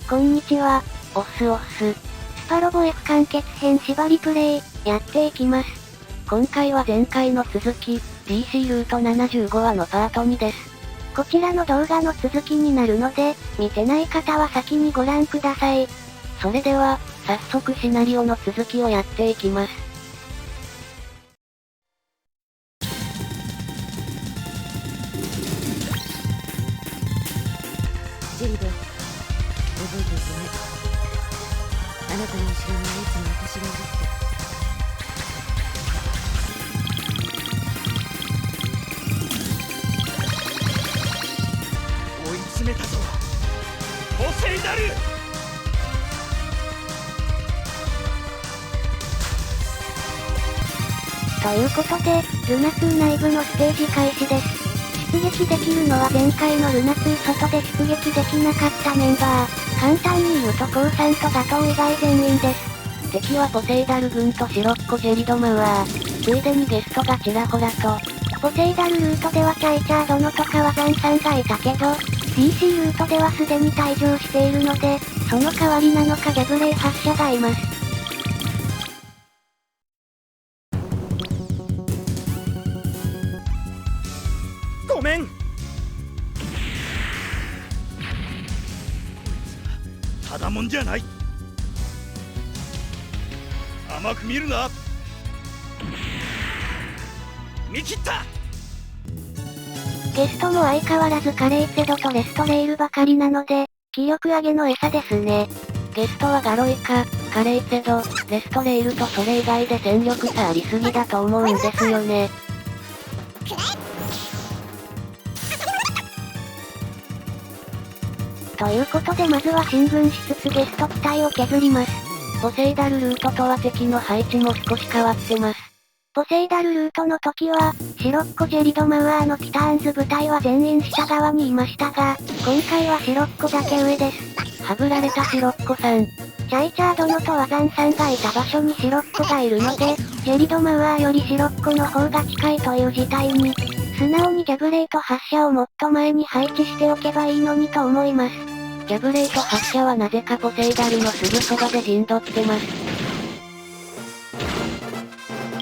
こんにちは。おっすおっす。スパロボ F 完結編縛りプレイ、やっていきます。今回は前回の続き、DC ルート75話のパート2です。こちらの動画の続きになるので、見てない方は先にご覧ください。それでは、早速シナリオの続きをやっていきます。ジェリド、覚えていてね。あなたの後ろにはいつも私がいるって。追い詰めたぞ、ポセイダル。ということで、ルナ2内部のステージ開始です。出撃できるのは前回のルナ2外で出撃できなかったメンバー。簡単に言うとコウさんとガトウ以外全員です。敵はポセイダル軍と白っ子ジェリドマワー。ついでにゲストがちらほらと。ポセイダルルートではチャイチャー殿とかワザンさんがいたけど、DC ルートではすでに退場しているので、その代わりなのかギャブレイ発射がいます。ごめん。ただもんじゃない。甘く見るな。見切った。ゲストも相変わらずカレイツェドとレストレイルばかりなので、気力上げの餌ですね。ゲストはガロイカ、カレイツェド、レストレイルとそれ以外で戦力差ありすぎだと思うんですよね。ということでまずは進軍しつつゲスト機体を削ります。ポセイダルルートとは敵の配置も少し変わってます。ポセイダルルートの時は、白っ子ジェリドマワーのピターンズ部隊は全員下側にいましたが、今回は白っ子だけ上です。はぶられた白っ子さん。チャイチャー殿とワザンさんがいた場所に白っ子がいるので、ジェリドマワーより白っ子の方が近いという事態に、素直にギャブレイト発射をもっと前に配置しておけばいいのにと思います。ギャブレイト発射はなぜかポセイダルのすぐそばで陣取ってます。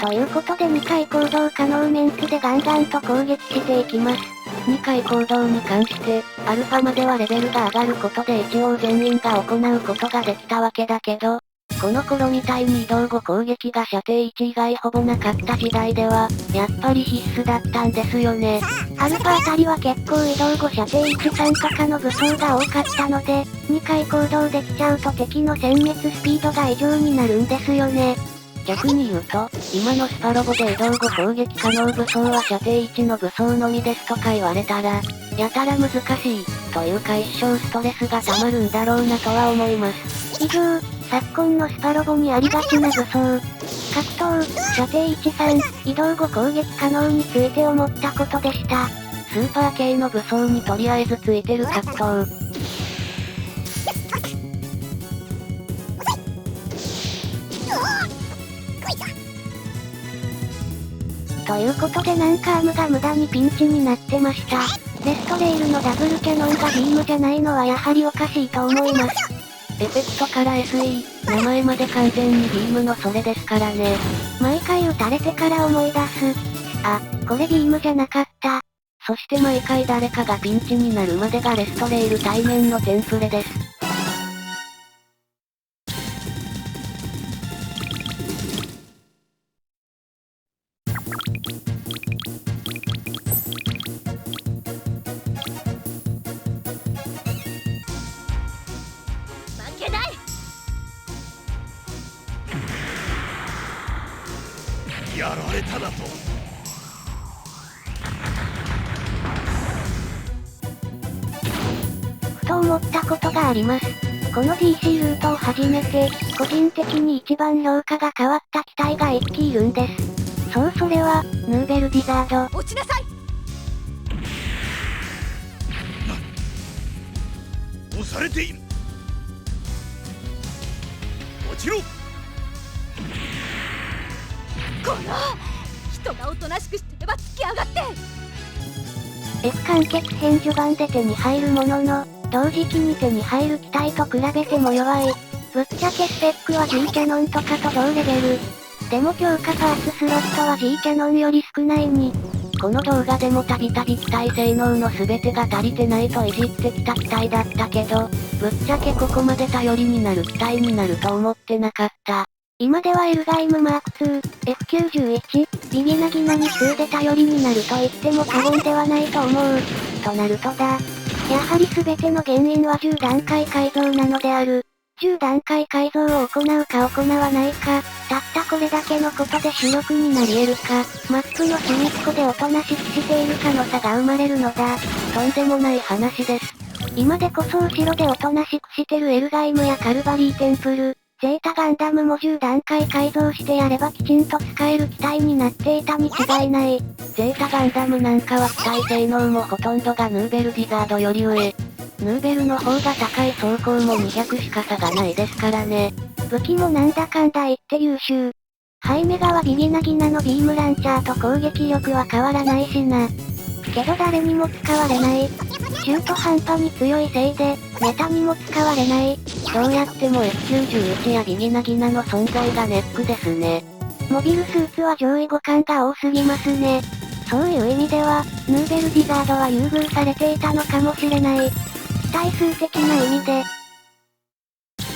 ということで2回行動可能メンツでガンガンと攻撃していきます。2回行動に関して、アルファまではレベルが上がることで一応全員が行うことができたわけだけど、この頃みたいに移動後攻撃が射程1以外ほぼなかった時代では、やっぱり必須だったんですよね。アルファあたりは結構移動後射程1、3とかの武装が多かったので、2回行動できちゃうと敵の殲滅スピードが異常になるんですよね。逆に言うと、今のスパロボで移動後攻撃可能武装は射程1の武装のみですとか言われたら、やたら難しい、というか一生ストレスが溜まるんだろうなとは思います。以上、昨今のスパロボにありがちな武装、格闘、射程1、3、移動後攻撃可能について思ったことでした。スーパー系の武装にとりあえずついてる格闘。ということでなんかアームが無駄にピンチになってました。レストレイルのダブルキャノンがビームじゃないのはやはりおかしいと思います。エフェクトから SE、名前まで完全にビームのそれですからね。毎回撃たれてから思い出す。あ、これビームじゃなかった。そして毎回誰かがピンチになるまでがレストレイル対面のテンプレです。やられただと。ふと思ったことがあります。この DC ルートを始めて、個人的に一番評価が変わった機体が1機いるんです。そう、それは、ヌーベルディザード。落ちなさい。押されている。落ちろ。この人がおとなしくしてれば突き上がって。 F 完結編序盤で手に入るものの、同時期に手に入る機体と比べても弱い。ぶっちゃけスペックは G キャノンとかと同レベル。でも強化パーツスロットは G キャノンより少ないに。この動画でもたびたび機体性能の全てが足りてないといじってきた機体だったけど、ぶっちゃけここまで頼りになる機体になると思ってなかった。今ではエルガイムマーク2、F91、ビギナギナに2で頼りになると言っても過言ではないと思う。となるとだ。やはり全ての原因は10段階改造なのである。10段階改造を行うか行わないか、たったこれだけのことで主力になり得るか、マップの隅っこでおとなしくしているかの差が生まれるのだ。とんでもない話です。今でこそ後ろでおとなしくしてるエルガイムやカルバリーテンプル、ゼータガンダムも10段階改造してやればきちんと使える機体になっていたに違いない。ゼータガンダムなんかは機体性能もほとんどがヌーベルディザードより上。ヌーベルの方が高い走行も200しか差がないですからね。武器もなんだかんだ言って優秀。ハイメガはビギナギナのビームランチャーと攻撃力は変わらないしな。けど誰にも使われない。中途半端に強いせいで、メタにも使われない。どうやっても F91 やビギナギナの存在がネックですね。モビルスーツは上位互換が多すぎますね。そういう意味では、ヌーベルディザードは優遇されていたのかもしれない。機体数的な意味で。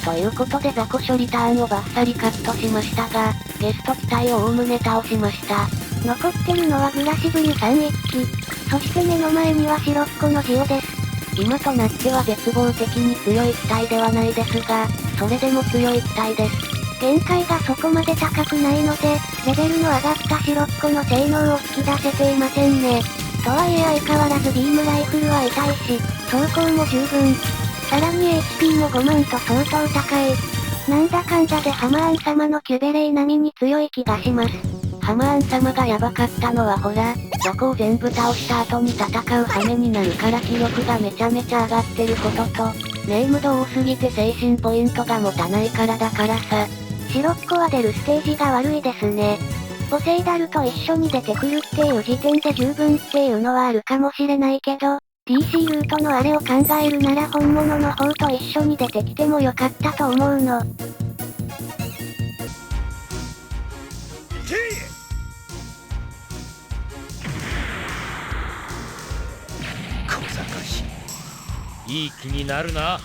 ということで雑魚処理ターンをバッサリカットしましたが、ゲスト機体をおおむね倒しました。残ってるのはグラシブユ3一機。そして目の前には白っ子のジオです。今となっては絶望的に強い機体ではないですが、それでも強い機体です。限界がそこまで高くないので、レベルの上がった白っ子の性能を引き出せていませんね。とはいえ相変わらずビームライフルは痛いし、走行も十分。さらに HP も5万と相当高い。なんだかんだでハマーン様のキュベレイ並みに強い気がします。ハマーン様がヤバかったのはほら、雑魚を全部倒した後に戦う羽目になるから気力がめちゃめちゃ上がってることと、ネームド多すぎて精神ポイントが持たないからだからさ。白っ子は出るステージが悪いですね。ポセイダルと一緒に出てくるっていう時点で十分っていうのはあるかもしれないけど、DC ルートのあれを考えるなら本物の方と一緒に出てきてもよかったと思うの。小賢しい。いい気になるな。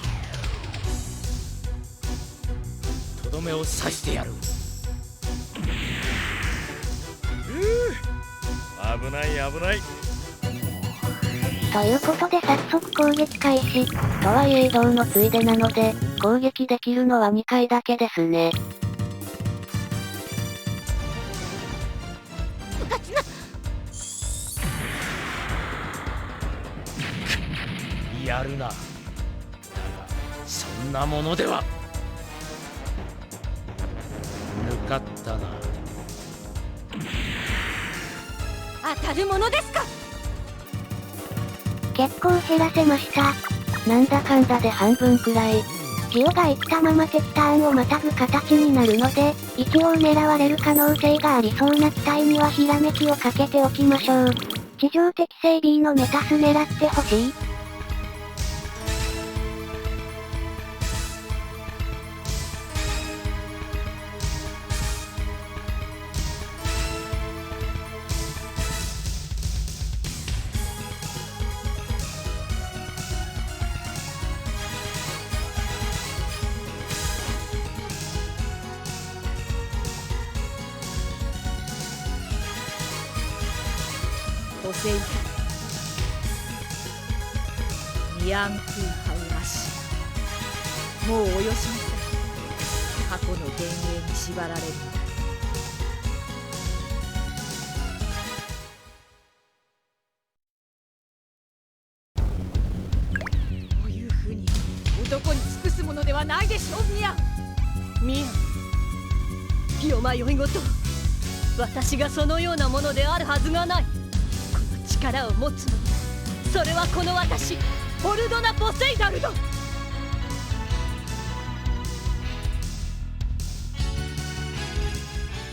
とどめを刺してやる。危ない危ない。ということで早速攻撃開始。とはいえ移動のついでなので、攻撃できるのは2回だけですね。やるな。だがそんなものでは。抜かったな。当たるものですか。結構減らせました。なんだかんだで半分くらい。ジオが生きたまま敵ターンをまたぐ形になるので、一応狙われる可能性がありそうな機体にはひらめきをかけておきましょう。地上適正 B のメタス狙ってほしい。ポセイダルニアンクーハウアシ。もうおよしなさい。過去の幻影に縛られる。こういうふうに男に尽くすものではないでしょう。ミアンよ迷いごと。私がそのようなものであるはずがない。力を持つの、それはこの私ホルドナ・ポセイダルド。こ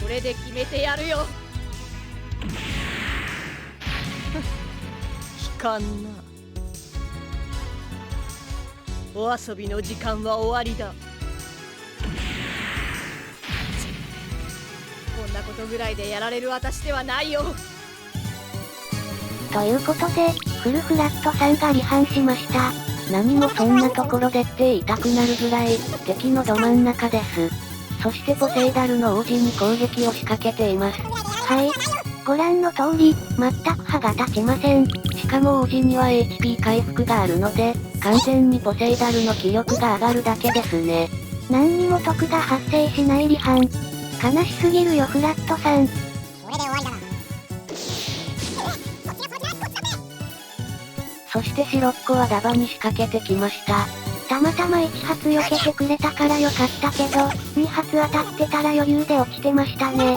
れで決めてやるよ。悲観な。お遊びの時間は終わりだ。こんなことぐらいでやられる私ではないよ。ということで、フルフラットさんが離反しました。何もそんなところでって言いたくなるぐらい、敵のど真ん中です。そしてポセイダルの王子に攻撃を仕掛けています。はい。ご覧の通り、全く歯が立ちません。しかも王子には HP 回復があるので、完全にポセイダルの気力が上がるだけですね。何にも得が発生しない離反。悲しすぎるよフラットさん。それで終わりだな。そして白っ子はダバに仕掛けてきました。たまたま1発避けてくれたからよかったけど、2発当たってたら余裕で落ちてましたね。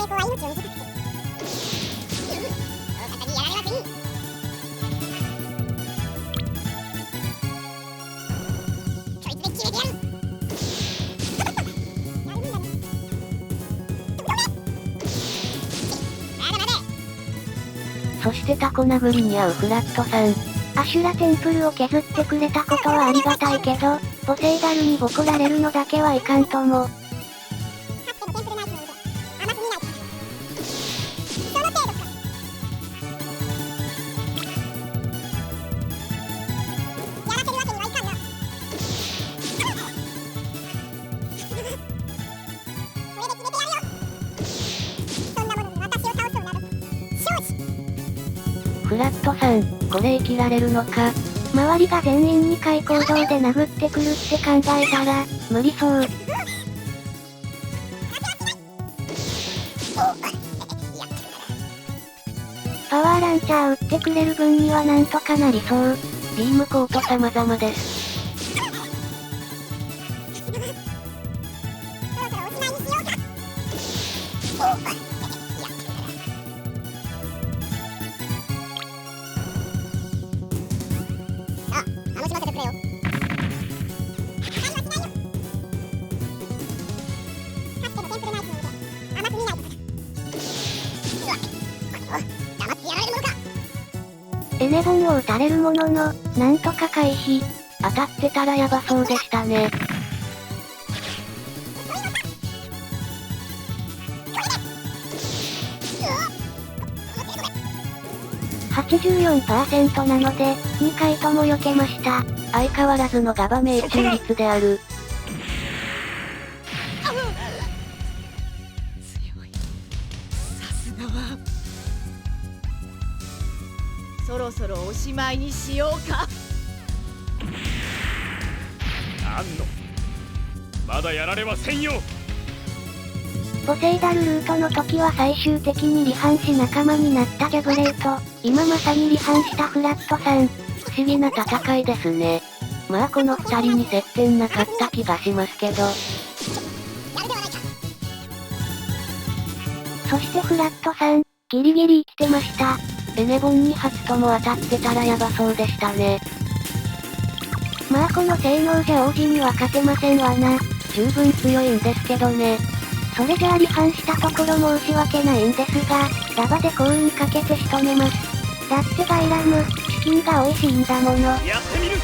そしてタコ殴りに遭うフラットさん。アシュラテンプルを削ってくれたことはありがたいけど、ポセイダルにボコられるのだけはいかんとも。フラットさん、これ生きられるのか。周りが全員2回行動で殴ってくるって考えたら、無理そう。パワーランチャー打ってくれる分にはなんとかなりそう。ビームコート様々です。エネボンを撃たれるものの、なんとか回避。当たってたらヤバそうでしたね。84% なので、2回とも避けました。相変わらずのガバ命中率である。強い。さすがは。そろそろおしまいにしようか。なんのまだやられませんよ。ポセイダルルートの時は最終的に離反し仲間になったギャブレート、今まさに離反したフラットさん。不思議な戦いですね。まあこの二人に接点なかった気がしますけど。そしてフラットさん、ギリギリ生きてました。エネボン2発とも当たってたらヤバそうでしたね。まあこの性能じゃ王子には勝てませんわな。十分強いんですけどね。それじゃあ離反したところ申し訳ないんですが、ラバで幸運かけて仕留めます。だってガイラム、チキンが美味しいんだもの。やってみる。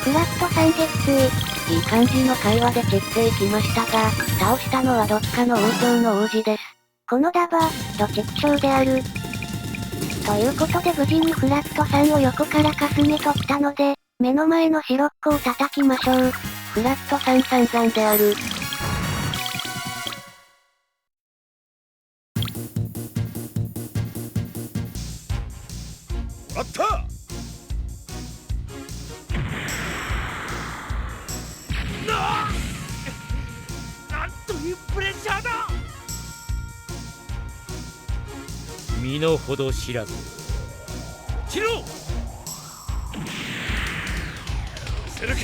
フラットさん撃墜。いい感じの会話で散っていきましたが、倒したのはどっかの王朝の王子です。このダバ、どちくしょうである。ということで無事にフラットさんを横からかすめ取ったので、目の前の白っ子を叩きましょう。フラットさん散々である。もらったなんというプレッシャーだ。身の程知らず切ろうするか。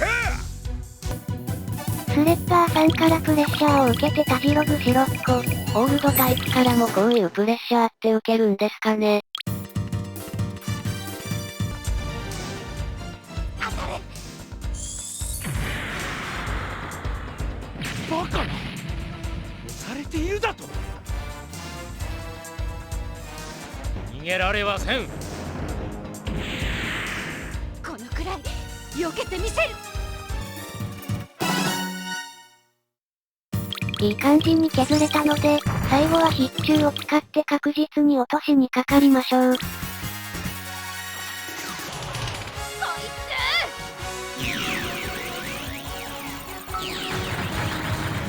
スレッパーさんからプレッシャーを受けてたじろぐ白っ子。オールドタイプからもこういうプレッシャーって受けるんですかね。バカな。押されているだと。逃げられはせん。このくらい避けてみせる。いい感じに削れたので、最後は必中を使って確実に落としにかかりましょう。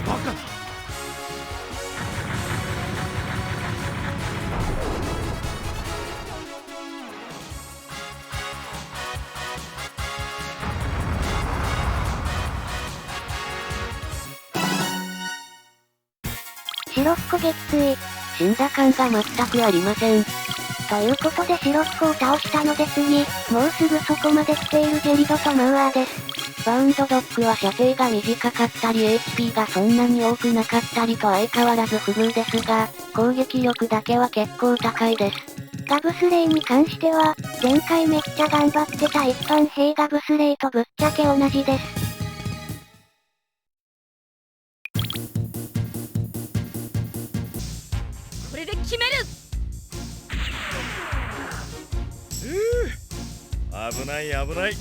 バカな。白っ子撃墜。死んだ感が全くありません。ということで白っ子を倒したので次、もうすぐそこまで来ているジェリドとマウアーです。バウンドドッグは射程が短かったり HP がそんなに多くなかったりと相変わらず不遇ですが、攻撃力だけは結構高いです。ガブスレイに関しては、前回めっちゃ頑張ってた一般兵ガブスレイとぶっちゃけ同じです。これで決める。危ない危ない。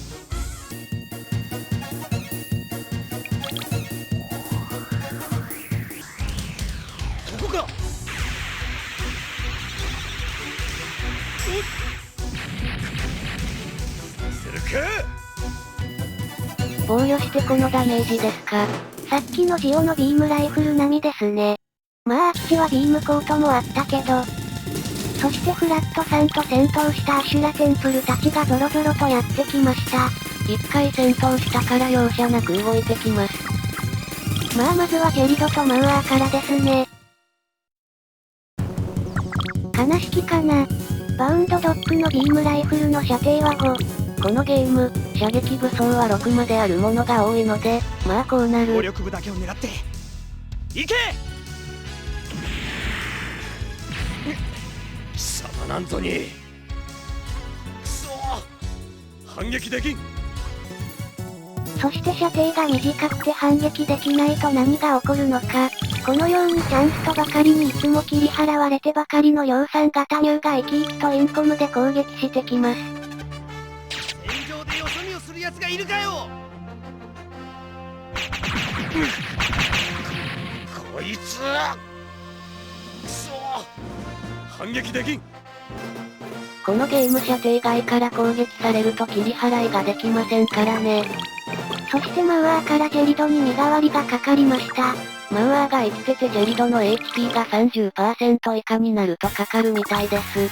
ここか。するか。防御してこのダメージですか。さっきのジオのビームライフル並みですね。まあ空き地はビームコートもあったけど。そしてフラットさんと戦闘したアシュラテンプルたちがゾロゾロとやってきました。一回戦闘したから容赦なく動いてきます。まあまずはジェリドとマウアーからですね。悲しきかな。バウンドドッグのビームライフルの射程は5。このゲーム、射撃武装は6まであるものが多いので、まあこうなる。暴力部だけを狙って行け。貴様なんぞにくそ反撃できん。そして射程が短くて反撃できないと何が起こるのか。このようにチャンスとばかりにいつも切り払われてばかりの量産型乳が生き生きとインコムで攻撃してきます。炎上でよそ見をする奴がいるかよ。こいつくそ反撃できん。このゲーム射程外から攻撃されると切り払いができませんからね。そしてマウアーからジェリドに身代わりがかかりました。マウアーが生きててジェリドの HP が 30% 以下になるとかかるみたいです。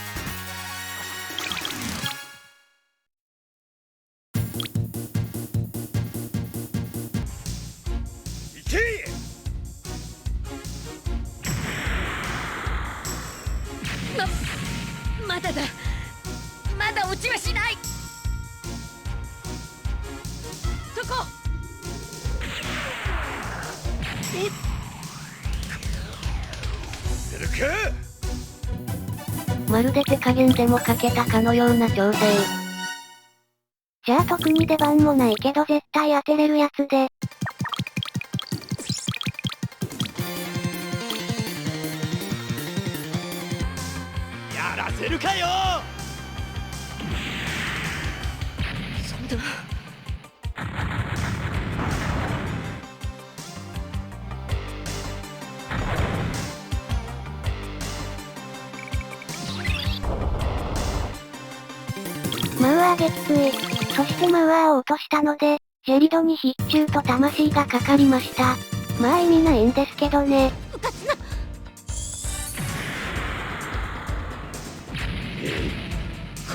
いけ。まだだ。まだ落ちはしない。そこ。するか。まるで手加減でもかけたかのような調整。じゃあ特に出番もないけど絶対当てれるやつで。やらせるかよ。そんな。マウアー撃墜。そしてマウアーを落としたので、ジェリドに必中と魂がかかりました。まあ意味ないんですけどね。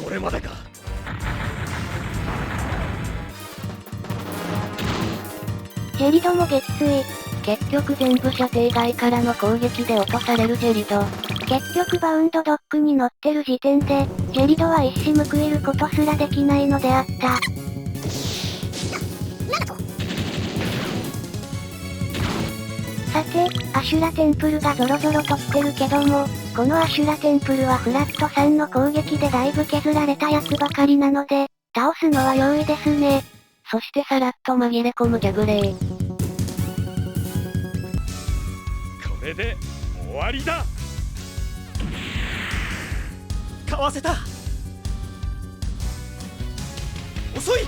これまでか。ジェリドも撃墜。結局全部射程外からの攻撃で落とされるジェリド。結局バウンドドッグに乗ってる時点で、ジェリドは一矢報いることすらできないのであった。さて、アシュラテンプルがゾロゾロと来てるけども、このアシュラテンプルはフラットさんの攻撃でだいぶ削られたやつばかりなので、倒すのは容易ですね。そしてさらっと紛れ込むジャグレー。れで終わりだ。かわせた。遅い。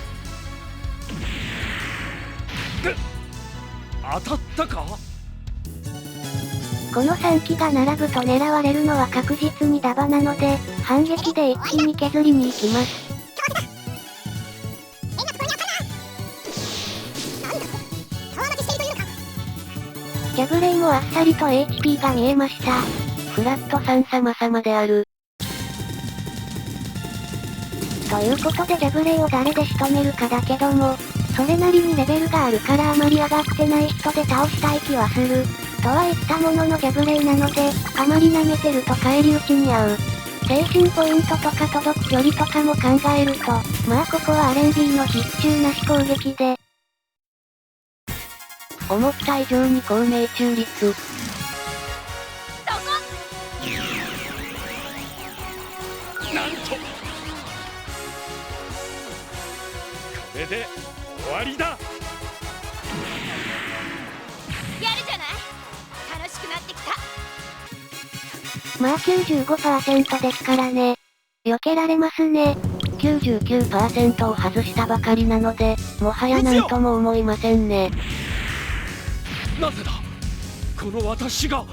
当たったか。この3機が並ぶと狙われるのは確実にダバなので、反撃で一気に削りに行きます。ジャグレイもあっさりと HP が見えました。フラットさん様々である。ということでジャグレイを誰で仕留めるかだけども、それなりにレベルがあるからあまり上がってない人で倒したい気はする。とは言ったもののジャグレイなので、あまり舐めてると返り討ちに遭う。精神ポイントとか届く距離とかも考えると、まあここは R&B の必中なし攻撃で。思った以上に高命中率。なんとこれで終わりだ。やるじゃない。楽しくなってきた。まあ 95% ですからね。避けられますね。99% を外したばかりなので、もはや何とも思いませんね。なぜだこの私が。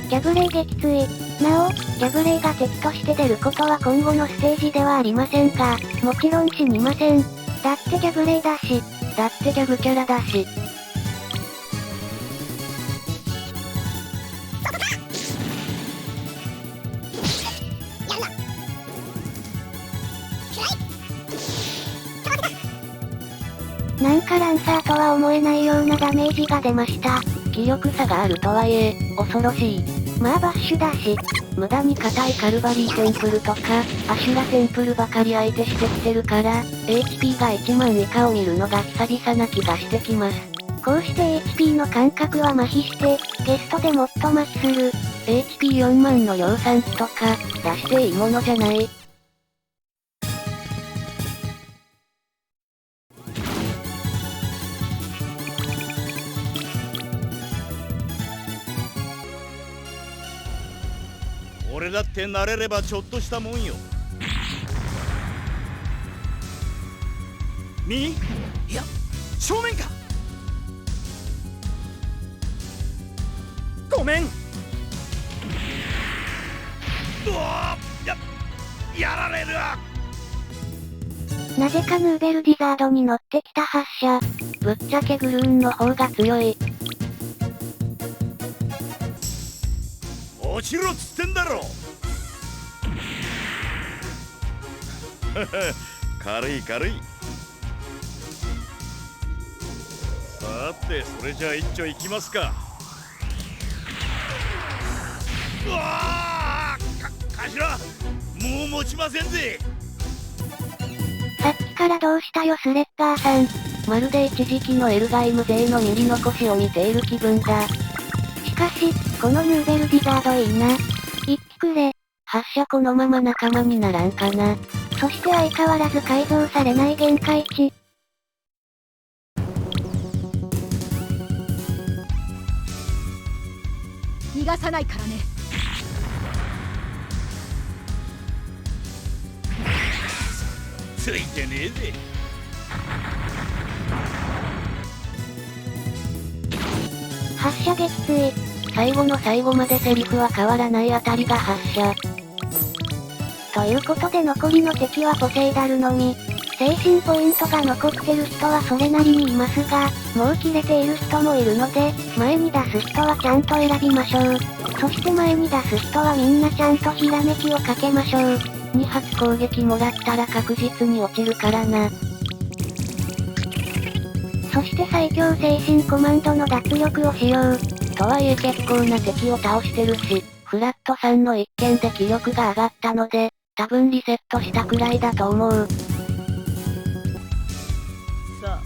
ジャグレイ撃墜。なお、ジャグレイが敵として出ることは今後のステージではありませんが、もちろん死にません。だってジャグレイだし。だってジャグキャラだし。なんかランサーとは思えないようなダメージが出ました。気力差があるとはいえ、恐ろしい。まあバッシュだし。無駄に硬いカルバリーテンプルとか、アシュラテンプルばかり相手してきてるから、HP が1万以下を見るのが久々な気がしてきます。こうして HP の感覚は麻痺して、ゲストでもっと麻痺する。HP4 万の量産機とか、出していいものじゃない。俺だって慣れればちょっとしたもんよ。右？いや、正面か。ごめん。うわー、やられる。なぜかヌーベルディザードに乗ってきた発射。ぶっちゃけグルーンの方が強い。落ちろっつってんだろ。軽い軽い。さてそれじゃあ一丁いきますか。うわー、頭もう持ちませんぜ。さっきからどうしたよスレッガーさん。まるで一時期のエルガイム勢の塗り残しを見ている気分だ。しかし、このヌーベルディザードいいな。一気くれ。発射このまま仲間にならんかな。そして相変わらず改造されない限界値。逃がさないからね。ついてねえぜ。発射撃墜。最後の最後までセリフは変わらないあたりが発射。ということで残りの敵はポセイダルのみ。精神ポイントが残ってる人はそれなりにいますが、もう切れている人もいるので、前に出す人はちゃんと選びましょう。そして前に出す人はみんなちゃんとひらめきをかけましょう。2発攻撃もらったら確実に落ちるからな。そして最強精神コマンドの脱力をしよう。とはいえ結構な敵を倒してるし、フラットさんの一件で気力が上がったので、多分リセットしたくらいだと思う。さあ、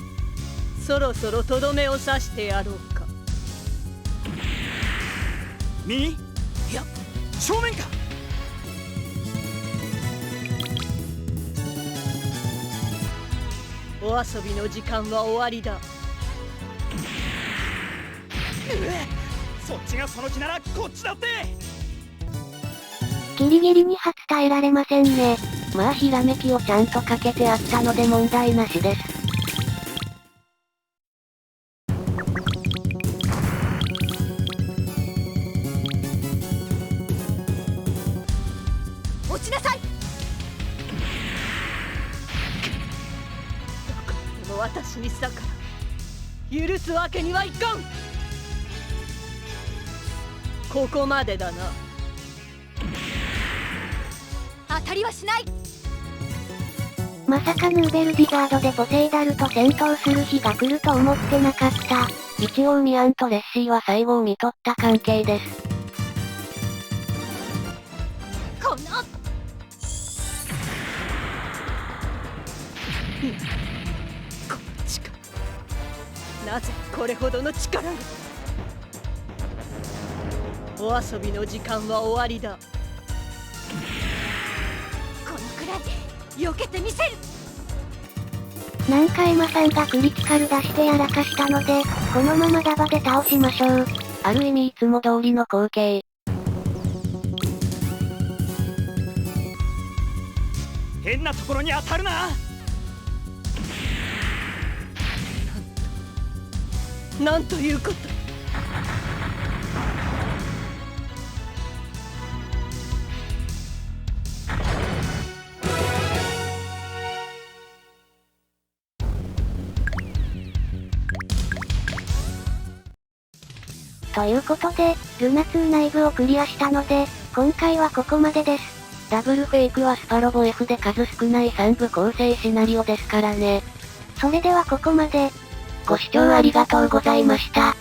そろそろとどめを刺してやろうか。右？いや、正面か。お遊びの時間は終わりだ。そっちがその気ならこっちだって。ギリギリには伝えられませんね。まあひらめきをちゃんとかけてあったので問題なしです。落ちなさい。でも私に逆ら許すわけにはいかん。ここまでだな。当たりはしない。まさかヌーベルディガードでポセイダルと戦闘する日が来ると思ってなかった。一応ミアンとレッシーは最後を見とった関係です。この力、なぜこれほどの力が。お遊びの時間は終わりだ。このくらいで避けてみせる。なんかエマさんがクリティカル出してやらかしたので、このままダバで倒しましょう。ある意味いつも通りの光景。変なところに当たるな。なんということ。ということで、ルナ2内部をクリアしたので、今回はここまでです。ダブルフェイクはスパロボ F で数少ない3部構成シナリオですからね。それではここまで。ご視聴ありがとうございました。